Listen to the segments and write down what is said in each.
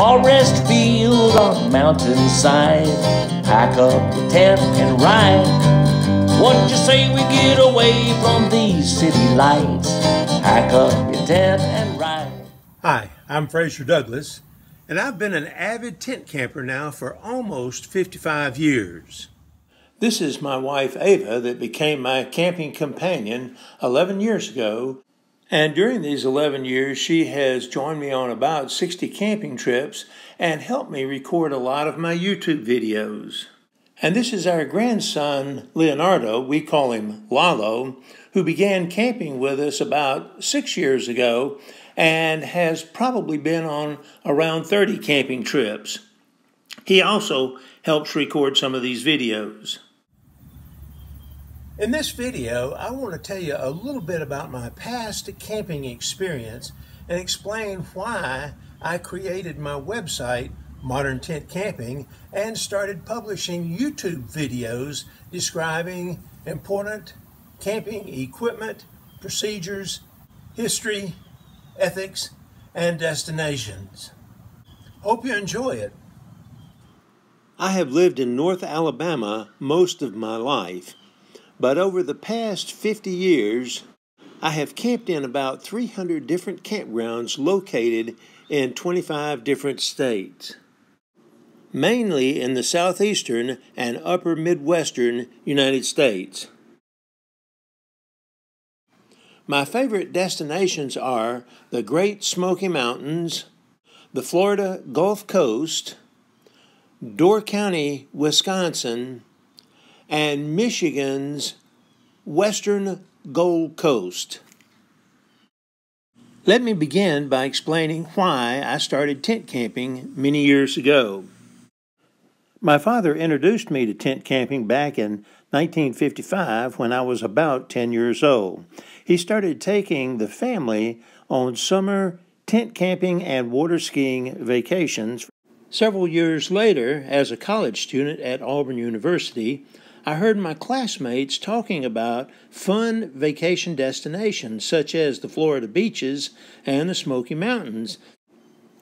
forest field or mountainside. Pack up your tent and ride. What you say we get away from these city lights? Pack up your tent and ride. Hi, I'm Fraser Douglas, and I've been an avid tent camper now for almost 55 years. This is my wife Ava that became my camping companion 11 years ago, and during these 11 years she has joined me on about 60 camping trips and helped me record a lot of my YouTube videos. And this is our grandson Leonardo, we call him Lalo, who began camping with us about 6 years ago and has probably been on around 30 camping trips. He also helps record some of these videos. In this video, I want to tell you a little bit about my past camping experience and explain why I created my website, Modern Tent Camping, and started publishing YouTube videos describing important camping equipment, procedures, history, ethics, and destinations. Hope you enjoy it. I have lived in North Alabama most of my life, but over the past 50 years, I have camped in about 300 different campgrounds located in 25 different states, mainly in the southeastern and upper Midwestern United States. My favorite destinations are the Great Smoky Mountains, the Florida Gulf Coast, Door County, Wisconsin, and Michigan's Western Gold Coast. Let me begin by explaining why I started tent camping many years ago. My father introduced me to tent camping back in 1955 when I was about 10 years old. He started taking the family on summer tent camping and water skiing vacations. Several years later, as a college student at Auburn University, I heard my classmates talking about fun vacation destinations such as the Florida beaches and the Smoky Mountains.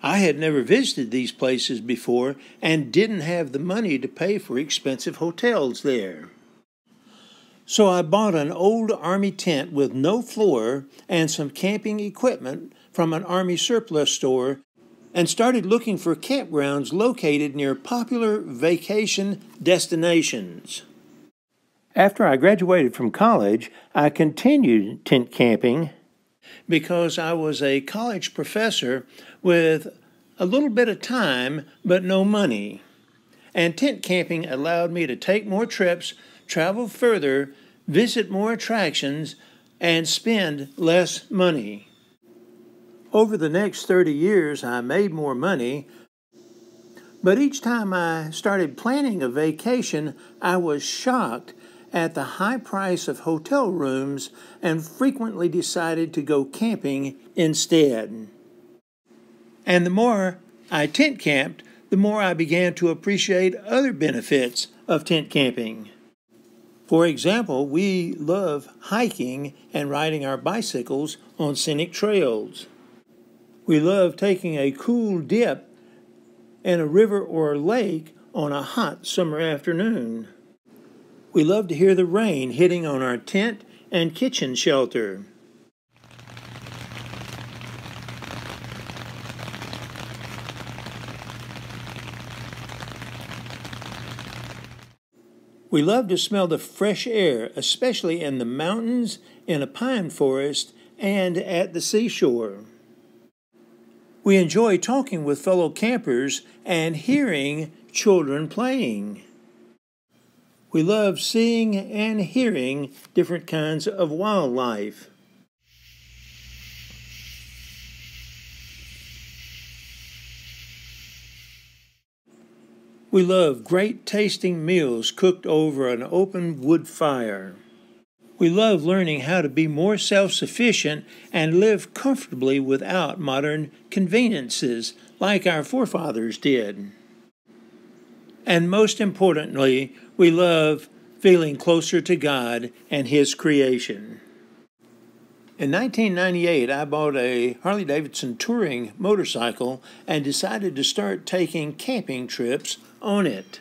I had never visited these places before and didn't have the money to pay for expensive hotels there. So I bought an old Army tent with no floor and some camping equipment from an Army surplus store and started looking for campgrounds located near popular vacation destinations. After I graduated from college, I continued tent camping because I was a college professor with a little bit of time but no money. And tent camping allowed me to take more trips, travel further, visit more attractions, and spend less money. Over the next 30 years, I made more money, but each time I started planning a vacation, I was shocked at the high price of hotel rooms and frequently decided to go camping instead. And the more I tent camped, the more I began to appreciate other benefits of tent camping. For example, we love hiking and riding our bicycles on scenic trails. We love taking a cool dip in a river or lake on a hot summer afternoon. We love to hear the rain hitting on our tent and kitchen shelter. We love to smell the fresh air, especially in the mountains, in a pine forest, and at the seashore. We enjoy talking with fellow campers and hearing children playing. We love seeing and hearing different kinds of wildlife. We love great tasting meals cooked over an open wood fire. We love learning how to be more self-sufficient and live comfortably without modern conveniences like our forefathers did. And most importantly, we love feeling closer to God and His creation. In 1998, I bought a Harley-Davidson touring motorcycle and decided to start taking camping trips on it.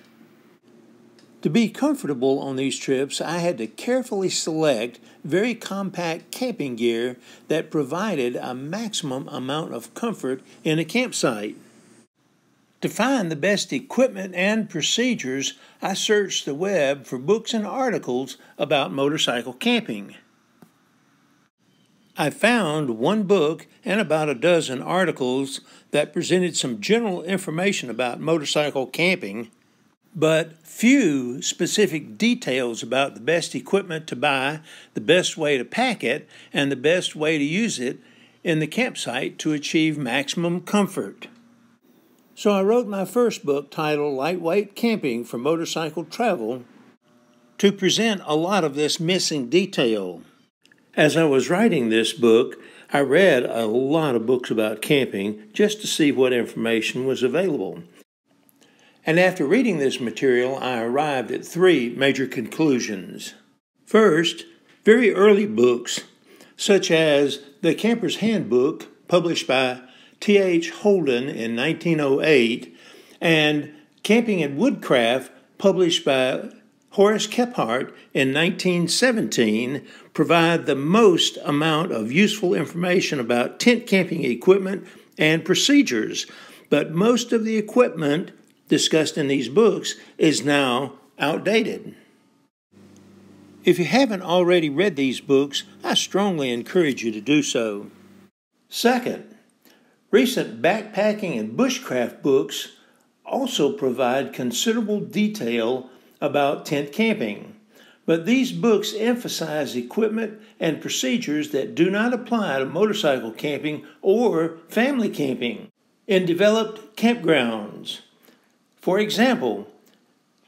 To be comfortable on these trips, I had to carefully select very compact camping gear that provided a maximum amount of comfort in a campsite. To find the best equipment and procedures, I searched the web for books and articles about motorcycle camping. I found one book and about a dozen articles that presented some general information about motorcycle camping, but few specific details about the best equipment to buy, the best way to pack it, and the best way to use it in the campsite to achieve maximum comfort. So I wrote my first book titled Lightweight Camping for Motorcycle Travel to present a lot of this missing detail. As I was writing this book, I read a lot of books about camping just to see what information was available. And after reading this material, I arrived at three major conclusions. First, very early books, such as The Camper's Handbook, published by T.H. Holden in 1908, and Camping and Woodcraft, published by Horace Kephart in 1917, provide the most amount of useful information about tent camping equipment and procedures, but most of the equipment discussed in these books is now outdated. If you haven't already read these books, I strongly encourage you to do so. Second, recent backpacking and bushcraft books also provide considerable detail about tent camping, but these books emphasize equipment and procedures that do not apply to motorcycle camping or family camping in developed campgrounds. For example,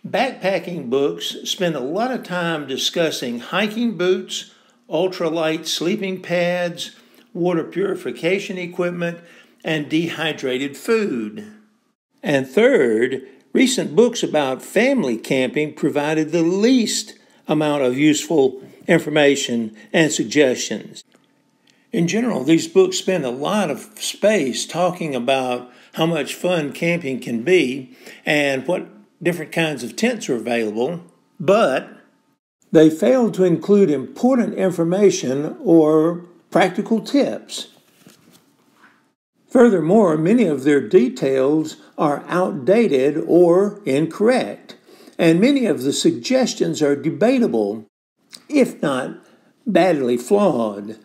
backpacking books spend a lot of time discussing hiking boots, ultralight sleeping pads, water purification equipment, and dehydrated food. And third, recent books about family camping provided the least amount of useful information and suggestions. In general, these books spend a lot of space talking about how much fun camping can be and what different kinds of tents are available, but they fail to include important information or practical tips. Furthermore, many of their details are outdated or incorrect, and many of the suggestions are debatable, if not badly flawed.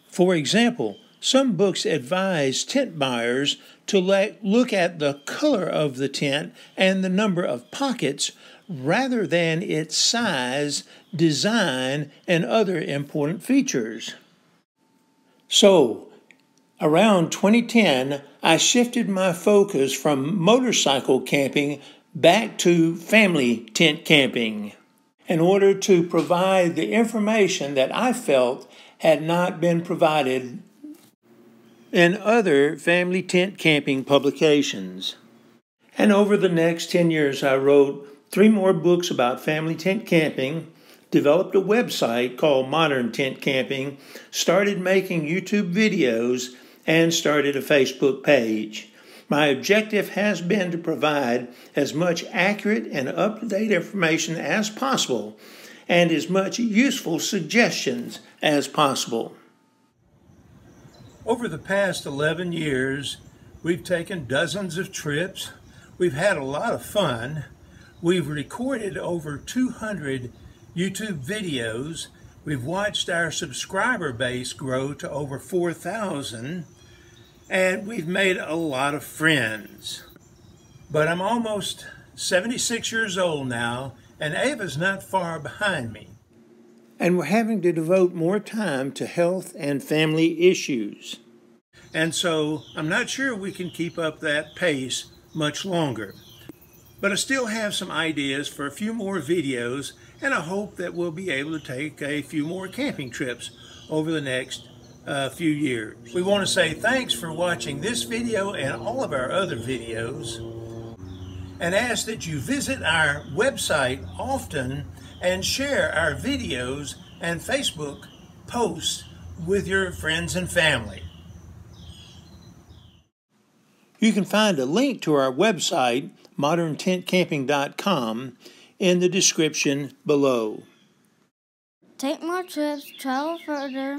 For example, some books advise tent buyers to look at the color of the tent and the number of pockets rather than its size, design, and other important features. So, around 2010, I shifted my focus from motorcycle camping back to family tent camping in order to provide the information that I felt had not been provided in other family tent camping publications. And over the next 10 years, I wrote 3 more books about family tent camping, developed a website called Modern Tent Camping, started making YouTube videos, and started a Facebook page. My objective has been to provide as much accurate and up-to-date information as possible and as much useful suggestions as possible. Over the past 11 years, we've taken dozens of trips. We've had a lot of fun. We've recorded over 200 YouTube videos. We've watched our subscriber base grow to over 4,000. And we've made a lot of friends. But I'm almost 76 years old now, and Ava's not far behind me. And we're having to devote more time to health and family issues. And so I'm not sure we can keep up that pace much longer. But I still have some ideas for a few more videos, and I hope that we'll be able to take a few more camping trips over the next few years. We want to say thanks for watching this video and all of our other videos, and ask that you visit our website often and share our videos and Facebook posts with your friends and family. You can find a link to our website, moderntentcamping.com, in the description below. Take more trips, travel further,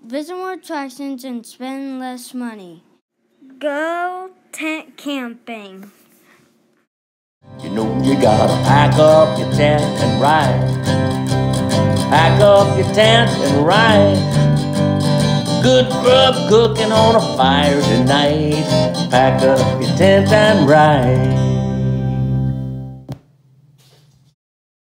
visit more attractions, and spend less money. Go tent camping. You know you gotta pack up your tent and ride. Pack up your tent and ride. Good grub cooking on a fire tonight. Pack up your tent and ride.